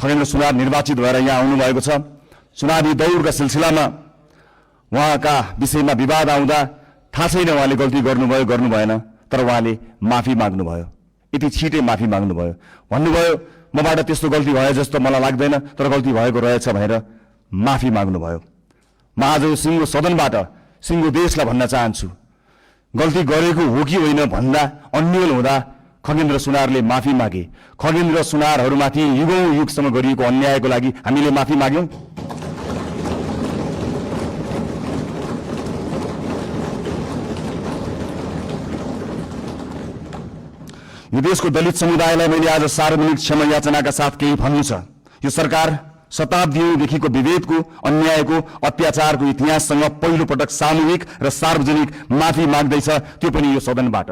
खगेन्द्र सुनार निर्वाचित भएर यहाँ आउनुभएको छ। चुनावी दौडका सिलसिलामा उहाँका विषयमा विवाद आउँदा थाहा छैन उहाँले गल्ती गर्नुभयो गर्नु भएन, तर उहाँले माफी माग्नुभयो। यति छिटै माफी माग्नुभयो, भन्नुभयो मबाट त्यस्तो गल्ती भयो जस्तो मलाई लाग्दैन, तर गल्ती भएको रहेछ भनेर माफी माग्नुभयो। म आज सिङ्गो सदनबाट सिङ्गो देशलाई भन्न चाहन्छु, गल्ती गरेको हो कि होइन भन्दा अन्यल हुँदा खगेन्द्र सुनारले माफी मागे। खगेन्द्र सुनारहरूमाथि युगौं युगसम्म गरिएको अन्यायको लागि हामीले माफी माग्यौं। यो देशको दलित समुदायलाई मैले आज सार्वजनिक क्षमा याचनाका साथ केही भन्नु छ। यो सरकार शताब्दीदेखिको विभेदको, अन्यायको, अत्याचारको इतिहाससँग पहिलो पटक सामूहिक र सार्वजनिक माफी माग्दैछ, त्यो पनि यो सदनबाट।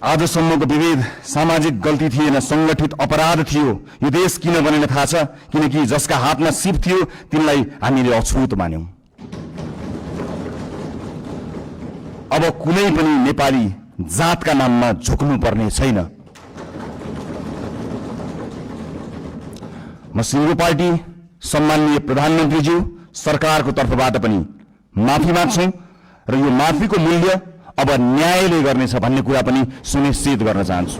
आजसम्मको विभेद सामाजिक गल्ती थिएन, संगठित अपराध थियो। यो देश किन बनेन थाहा छ? किनकि जसका हातमा सिप थियो तिनलाई हामीले अछुत मान्यौं। अब कुनै पनि नेपाली जातका नाममा झुक्नु पर्ने छैन। म सिङ्गो पार्टी, सम्माननीय प्रधानमन्त्रीज्यू, सरकारको तर्फबाट पनि माफी माग्छौं र यो माफीको मूल्य अब न्यायले गर्नेछ भन्ने कुरा पनि सुनिश्चित गर्न चाहन्छु।